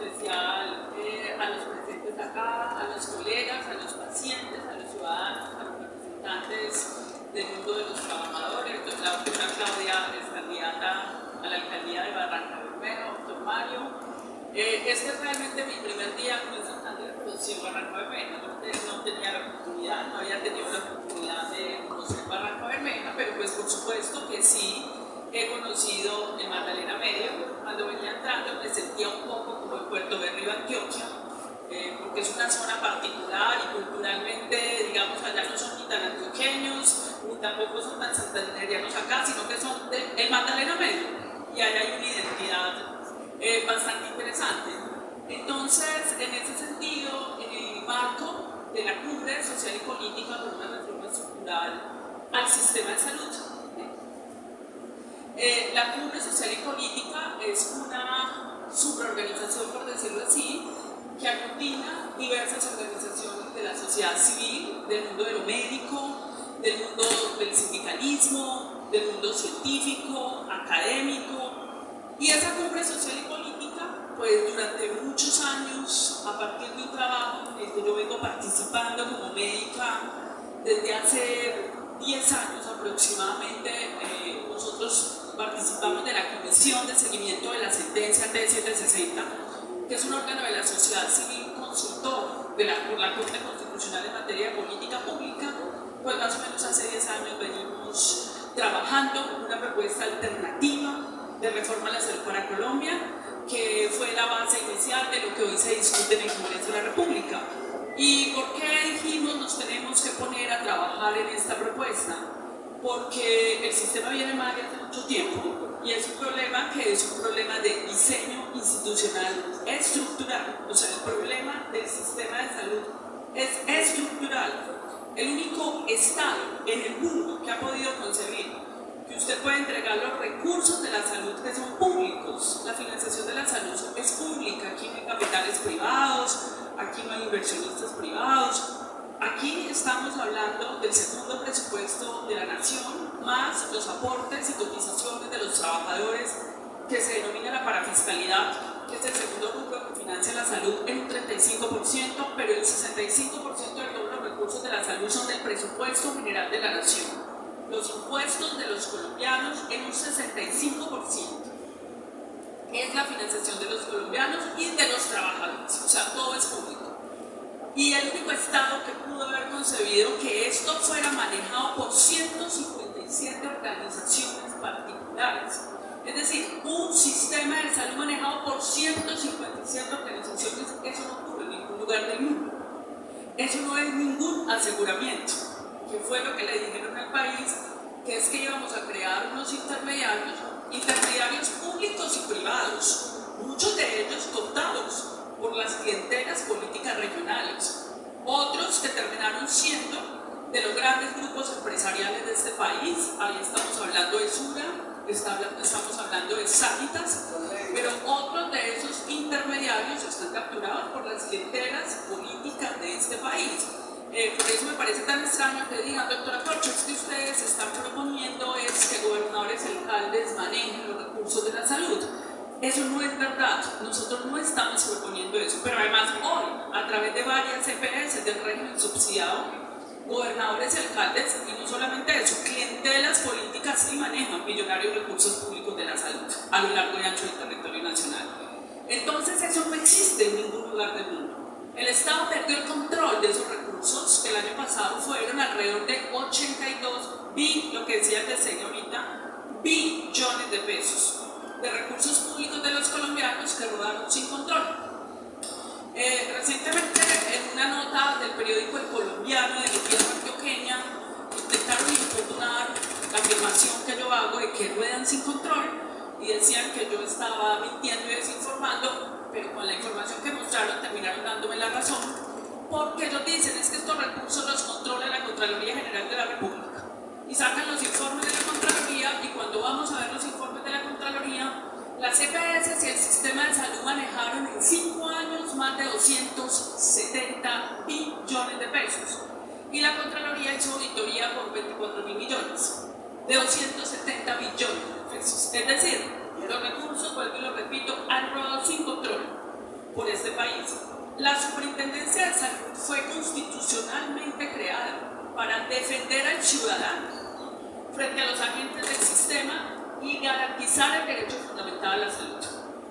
especial a los presentes acá, a los colegas, a los pacientes, a los ciudadanos, a los representantes del mundo de los trabajadores. La doctora Claudia es candidata a la alcaldía de Barranca Bermeja, doctor Mario. Este es realmente mi primer día con Santander, pero sí en Barranca Bermeja. No tenía la oportunidad, no había tenido la oportunidad de conocer Barranca Bermeja, pero pues por supuesto que sí he conocido el Magdalena Medio. Cuando venía entrando me sentía un poco como en Puerto Berrío, Antioquia, porque es una zona particular y culturalmente, digamos, allá no son ni tan antioqueños, ni tampoco son tan santanderianos acá, sino que son del Magdalena Medio, y allá hay una identidad bastante interesante. Entonces, en ese sentido, en el marco de la cumbre social y política por una reforma estructural al sistema de salud, la cumbre social y política es una supraorganización, por decirlo así, que aglutina diversas organizaciones de la sociedad civil, del mundo de lo médico, del mundo del sindicalismo, del mundo científico, académico. Y esa cumbre social y política, pues durante muchos años, a partir de un trabajo en el que yo vengo participando como médica desde hace 10 años aproximadamente, nosotros participamos de la Comisión de Seguimiento de la Sentencia T760, que es un órgano de la sociedad civil consultor por la Corte Constitucional en materia de política pública. Pues más o menos hace 10 años venimos trabajando una propuesta alternativa de reforma a la salud para Colombia, que fue la base inicial de lo que hoy se discute en el Congreso de la República. ¿Y por qué dijimos nos tenemos que poner a trabajar en esta propuesta? Porque el sistema viene mal desde hace mucho tiempo y es un problema que es un problema de diseño institucional estructural. O sea, el problema del sistema de salud es estructural. El único Estado en el mundo que ha podido concebir que usted puede entregar los recursos de la salud que son públicos, la financiación de la salud es pública, aquí no hay capitales privados, aquí no hay inversionistas privados. Aquí estamos hablando del segundo presupuesto de la nación, más los aportes y cotizaciones de los trabajadores, que se denomina la parafiscalidad, que es el segundo rubro que financia la salud en un 35%, pero el 65% de todos los recursos de la salud son del presupuesto general de la nación. Los impuestos de los colombianos en un 65% es la financiación de los colombianos y de los trabajadores, o sea, todo es público. Y el único Estado que pudo haber concebido que esto fuera manejado por 157 organizaciones particulares, es decir, un sistema de salud manejado por 157 organizaciones, eso no ocurre en ningún lugar del mundo. Eso no es ningún aseguramiento, que fue lo que le dijeron al país, que es que íbamos a crear unos intermediarios públicos y privados, muchos de ellos cooptados por las clientelas políticas regionales, otros que terminaron siendo de los grandes grupos empresariales de este país. Ahí estamos hablando de Sura, estamos hablando de Sanitas, pero otros de esos intermediarios están capturados por las clientelas políticas de este país. Por eso me parece tan extraño que digan, doctora Corcho, es que ustedes están proponiendo es que gobernadores y alcaldes manejen los recursos de la salud. Eso no es verdad, nosotros no estamos proponiendo eso, pero además hoy, a través de varias EPS del régimen subsidiado, gobernadores y alcaldes, y no solamente eso, clientelas políticas sí manejan millonarios recursos públicos de la salud a lo largo y ancho del territorio nacional. Entonces eso no existe en ningún lugar del mundo. El Estado perdió el control de esos recursos, que el año pasado fueron alrededor de 82 lo que decía el diseño ahorita, billones de pesos de recursos públicos de los colombianos que rodaron sin control. Recientemente, en una nota del periódico El Colombiano de mi tierra antioqueña, intentaron impugnar la afirmación que yo hago de que ruedan sin control y decían que yo estaba mintiendo y desinformando, pero con la información que mostraron terminaron dándome la razón, porque ellos dicen es que estos recursos los controla la Contraloría General de la República y sacan los informes de la Contraloría, y cuando vamos a ver los informes de la Contraloría, las EPS y el sistema de salud manejaron en 5 años más de 270 billones de pesos, y la Contraloría hizo auditoría por 24.000 millones, de 270 billones de pesos. Es decir, los recursos, vuelvo y lo repito, han rodado sin control. por este país. La Superintendencia de Salud fue constitucionalmente creada para defender al ciudadano frente a los agentes del sistema y garantizar el derecho fundamental a la salud.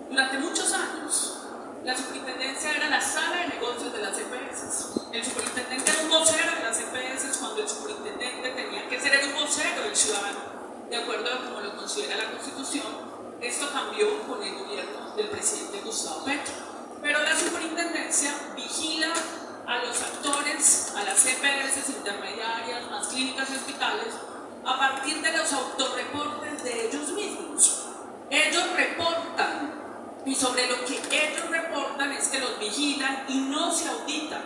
Durante muchos años, la superintendencia era la sala de negocios de las EPS. El superintendente era un vocero de las EPS cuando el superintendente tenía que ser el vocero del ciudadano, de acuerdo a como lo considera la Constitución. Esto cambió con el gobierno del presidente Gustavo Petro. Pero la superintendencia vigila a los actores, a las EPS intermediarias, más clínicas y hospitales, a partir de los autorreportes de ellos mismos. Ellos reportan, y sobre lo que ellos reportan es que los vigilan y no se auditan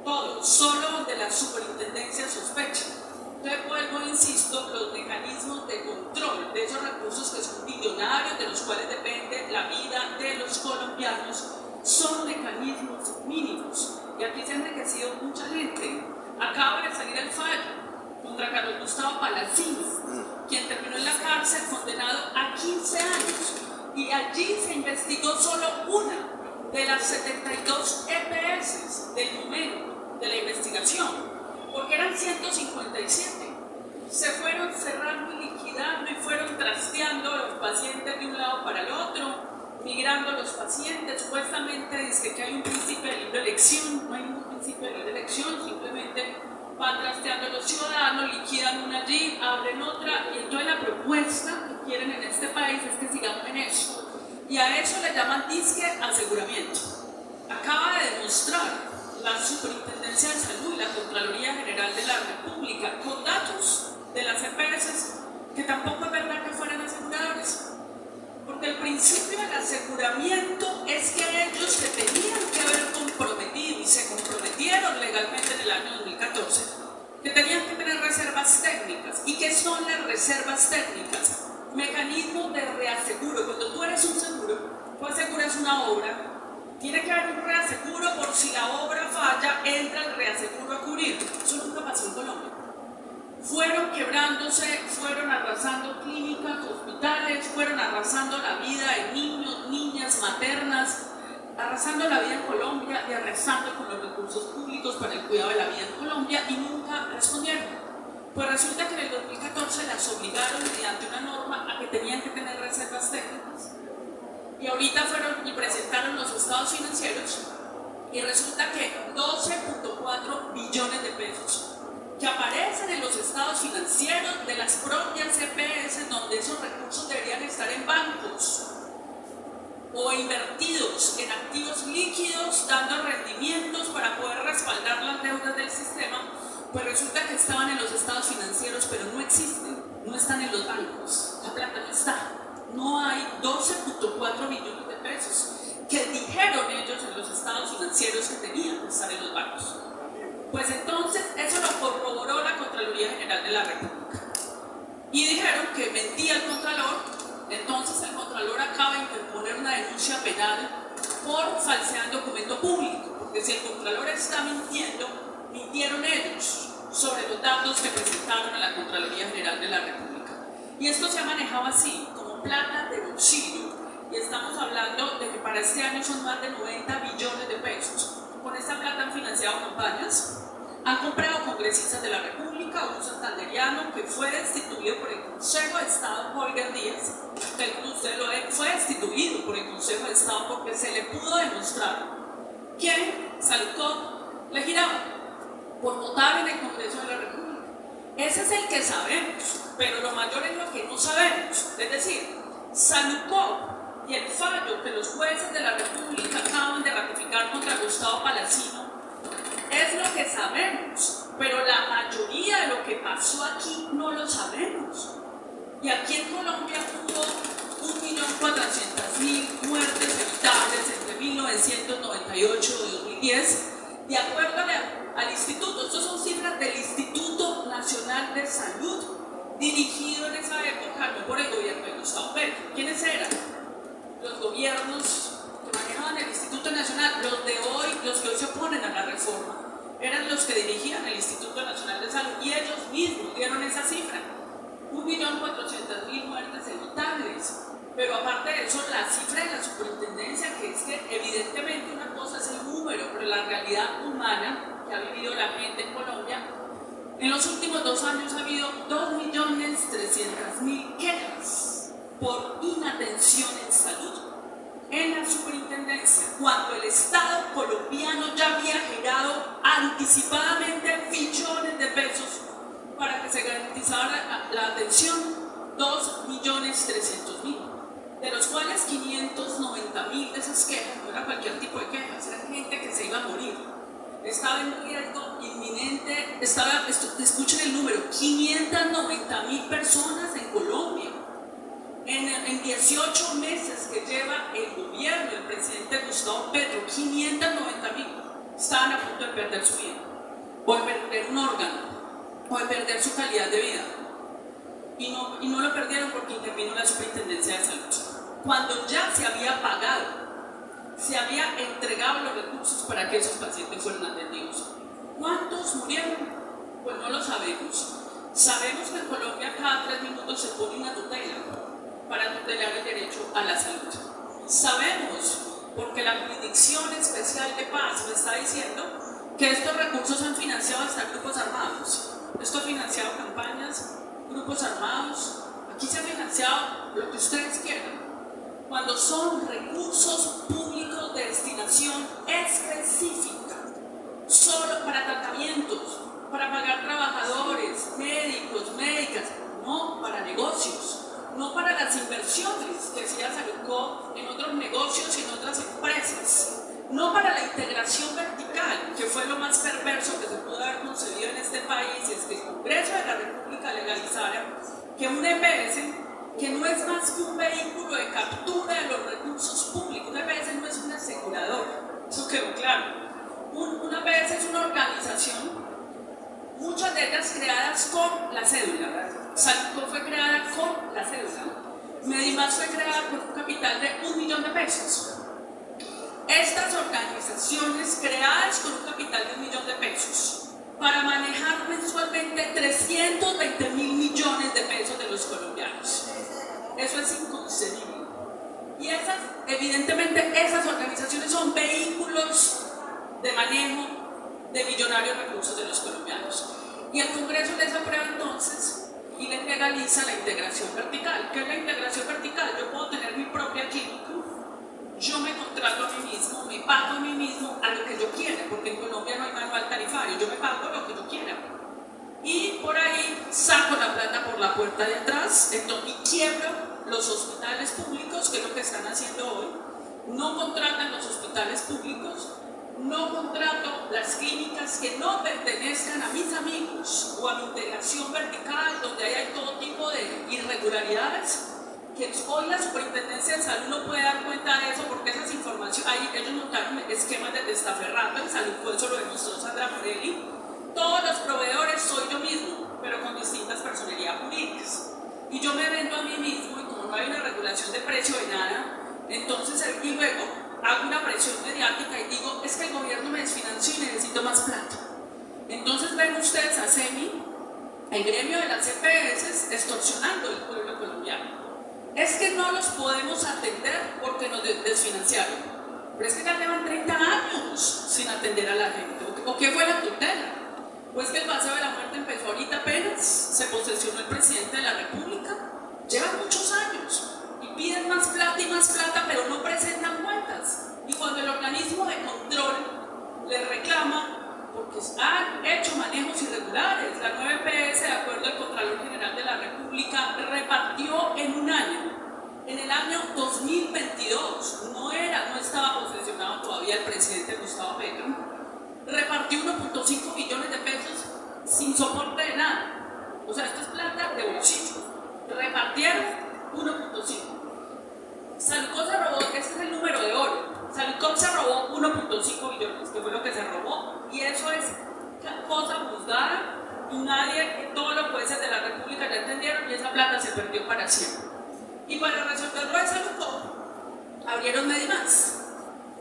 todos, solo donde la superintendencia sospecha. Entonces vuelvo, insisto, los mecanismos de control de esos recursos que son billonarios, de los cuales depende la vida de los colombianos, son mecanismos mínimos. Y aquí se ha enriquecido mucha gente. Acaba de salir el fallo contra Carlos Gustavo Palacino, quien terminó en la cárcel condenado a 15 años. Y allí se investigó solo una de las 72 EPS del momento de la investigación, porque eran 157. Se fueron cerrando y liquidando y fueron trasteando los pacientes de un lado para el otro, migrando los pacientes. Supuestamente dice que hay un principio de libre elección. No hay ningún principio de libre elección, simplemente van trasteando a los ciudadanos, liquidan una allí, abren otra, y entonces la propuesta que quieren en este país es que sigamos en eso. Y a eso le llaman disque aseguramiento. Acaba de demostrar la Superintendencia de Salud y la Contraloría General de la República, con datos de las EPS, que tampoco es verdad que fueran aseguradores. Porque el principio del aseguramiento es que ellos se tenían que haber comprometido y se comprometieron legalmente en el año 2014 que tenían que tener reservas técnicas. ¿Y qué son las reservas técnicas? Mecanismos de reaseguro. Cuando tú eres un seguro, tú aseguras una obra, tiene que haber un reaseguro por si la obra falla, entra el reaseguro a cubrir. Eso nunca pasó en Colombia. Fueron quebrándose, fueron arrasando clínicas, hospitales, fueron arrasando la vida de niños, niñas, maternas, arrasando la vida en Colombia y arrasando con los recursos públicos para el cuidado de la vida en Colombia, y nunca respondieron. Pues resulta que en el 2014 las obligaron mediante una norma a que tenían que tener reservas técnicas. Y ahorita fueron y presentaron los estados financieros y resulta que 12.4 billones de pesos que aparecen en los estados financieros de las propias EPS, donde esos recursos deberían estar en bancos o invertidos en activos líquidos, dando rendimientos para poder respaldar las deudas del sistema, pues resulta que estaban en los estados financieros, pero no existen, no están en los bancos, la plata no está. No hay 12.4 billones de pesos que dijeron ellos en los estados financieros que tenían que estar en los bancos. Pues entonces eso lo corroboró la Contraloría General de la República. Y dijeron que mentía el Contralor. Entonces el Contralor acaba de interponer una denuncia penal por falsear documento público. Porque si el Contralor está mintiendo, mintieron ellos sobre los datos que presentaron a la Contraloría General de la República. Y esto se ha manejado así, como plata de bolsillo. Y estamos hablando de que para este año son más de 90 billones de pesos. Con esta plata han financiado campañas, han comprado congresistas de la República, un santanderiano que fue destituido por el Consejo de Estado, Holger Díaz, fue destituido por el Consejo de Estado porque se le pudo demostrar que Salucó le giraba por votar en el Congreso de la República. Ese es el que sabemos, pero lo mayor es lo que no sabemos. Es decir, Salucó y el fallo que los jueces de la República acaban de ratificar contra Gustavo Palacino es lo que sabemos, pero la mayoría de lo que pasó aquí no lo sabemos. Y aquí en Colombia hubo 1.400.000 muertes evitables entre 1998 y 2010, de acuerdo al instituto. Estas son cifras del Instituto Nacional de Salud, dirigido en esa época no por el gobierno de Gustavo Petro. ¿Quiénes eran? Los gobiernos que manejaban el Instituto Nacional, los de hoy, los que hoy se oponen a la reforma, eran los que dirigían el Instituto Nacional de Salud, y ellos mismos dieron esa cifra, 1.400.000 muertes evitables. Pero aparte de eso, la cifra de la superintendencia, que es que evidentemente una realidad humana que ha vivido la gente en Colombia, en los últimos 2 años ha habido 2.300.000 quejas por inatención en salud en la superintendencia, cuando el Estado colombiano ya había generado anticipadamente billones de pesos para que se garantizara la atención, 2.300.000, de los cuales 590.000 de esas quejas no era cualquier tipo de quejas, era gente que se iba a morir, estaba en riesgo inminente, escuchen el número, 590.000 personas en Colombia. En 18 meses que lleva el gobierno del presidente Gustavo Petro, 590.000 estaban a punto de perder su vida, o de perder un órgano, o de perder su calidad de vida. Y no lo perdieron porque intervino la Superintendencia de Salud. Cuando ya se había pagado, se había entregado los recursos para que esos pacientes fueran atendidos. ¿Cuántos murieron? Pues no lo sabemos. Sabemos que en Colombia cada 3 minutos se pone una tutela para tutelar el derecho a la salud. Sabemos, porque la Jurisdicción Especial de Paz me está diciendo que estos recursos han financiado hasta grupos armados. Esto ha financiado campañas, grupos armados, aquí se ha financiado lo que ustedes quieran. Cuando son recursos públicos de destinación específica, solo para tratamientos, para pagar trabajadores, médicos, médicas, no para negocios. No para las inversiones que se acercó en otros negocios y en otras empresas, no para la integración vertical, que fue lo más perverso que se pudo haber concebido en este país, es que el Congreso de la República legalizara que un EPS, que no es más que un vehículo de captura de los recursos públicos, un EPS no es un asegurador, eso quedó claro, un EPS es una organización, muchas de ellas creadas con la cédula. Saludco fue creada con la cédula. Medimás fue creada por un capital de $1 millón de pesos. Estas organizaciones creadas con un capital de $1 millón de pesos para manejar mensualmente 320.000 millones de pesos de los colombianos. Eso es inconcebible. Y evidentemente esas organizaciones son vehículos de manejo de millonarios recursos de los colombianos. Y el Congreso les aprueba entonces y les legaliza la integración vertical. ¿Qué es la integración vertical? Yo puedo tener mi propia clínica, yo me contrato a mí mismo, me pago a mí mismo a lo que yo quiera, porque en Colombia no hay manual tarifario, yo me pago lo que yo quiera. Y por ahí saco la plata por la puerta de atrás, entonces, y quiebro los hospitales públicos, que es lo que están haciendo hoy. No contratan los hospitales públicos, no contrato las clínicas que no pertenezcan a mis amigos o a mi integración vertical, donde hay todo tipo de irregularidades, que hoy la Superintendencia de Salud no puede dar cuenta de eso, porque esas informaciones, ahí ellos montaron esquemas de testaferrato en salud, por eso lo demostró Sandra Morelli. Todos los proveedores soy yo mismo, pero con distintas personerías jurídicas. Y yo me vendo a mí mismo, y como no hay una regulación de precio de nada, entonces, y luego hago una presión mediática y digo, es que el gobierno me desfinanció y necesito más plata. Entonces ven ustedes a CEMI, el gremio de las EPS, extorsionando al pueblo colombiano. Es que no los podemos atender porque nos desfinanciaron. Pero es que ya llevan 30 años sin atender a la gente. ¿O qué fue la tutela? Pues que el paseo de la muerte empezó ahorita apenas, se posesionó el presidente de la República. Llevan muchos años. Piden más plata, pero no presentan cuentas. Y cuando el organismo de control les reclama, porque han hecho manejos irregulares, la nueva EPS, de acuerdo al Contralor General de la República, repartió en un año, en el año 2022, no estaba posesionado todavía el presidente Gustavo Petro, repartió 1.5 billones de pesos sin soporte de nada. O sea, esto es plata de bolsillo. Repartieron 1.5. Saludco se robó, ese es el número de oro. Saludco se robó 1.5 billones, que fue lo que se robó, y eso es cosa juzgada, y nadie, todos los jueces de la República ya entendieron, y esa plata se perdió para siempre. Y para resolverlo de Saludco, abrieron Medimás,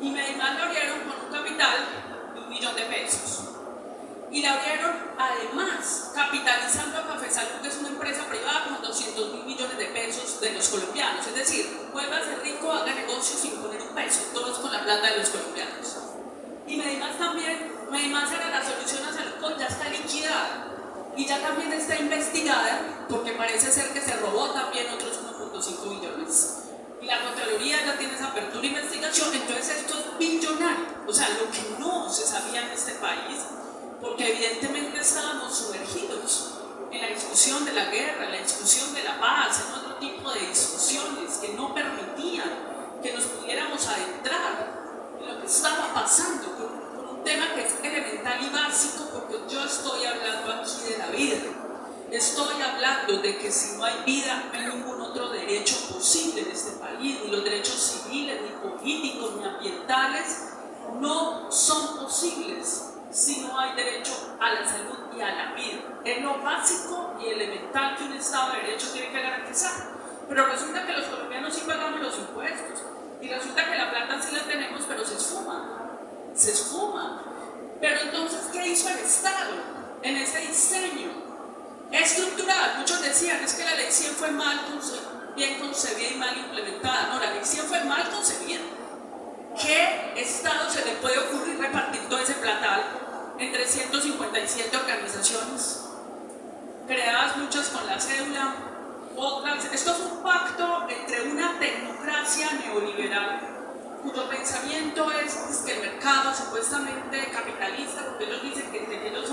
y Medimás lo abrieron con un capital de $1 millón de pesos. Y la abrieron además capitalizando a Café Salud, que es una empresa privada con 200.000 millones de pesos de los colombianos. Es decir, vuelva a ser rico, haga negocios sin poner un peso, todo es con la plata de los colombianos. Y Medimás era la solución a Salud, ya está liquidada y ya también está investigada porque parece ser que se robó también otros 1.5 billones. Y la Contraloría ya tiene esa apertura de investigación, entonces esto es billonario, o sea, lo que no se sabía en este país, porque evidentemente estábamos sumergidos en la discusión de la guerra, en la discusión de la paz, en otro tipo de discusiones que no permitían que nos pudiéramos adentrar en lo que estaba pasando con un tema que es elemental y básico, porque yo estoy hablando aquí de la vida. Estoy hablando de que si no hay vida, no hay ningún otro derecho posible en este país, ni los derechos civiles, ni políticos, ni ambientales, no son posibles si no hay derecho a la salud y a la vida. Es lo básico y elemental que un Estado de Derecho tiene que garantizar. Pero resulta que los colombianos sí pagamos los impuestos, y resulta que la plata sí la tenemos, pero se esfuma. Se esfuma. Pero entonces, ¿qué hizo el Estado en ese diseño estructural? Muchos decían, es que la ley 100 fue bien concebida y mal implementada. No, la ley 100 fue mal concebida. ¿Qué Estado se le puede ocurrir repartir todo ese platal entre 157 organizaciones, creadas muchas con la cédula, otras? Esto es un pacto entre una tecnocracia neoliberal cuyo pensamiento es que el mercado supuestamente capitalista, porque ellos dicen que entre ellos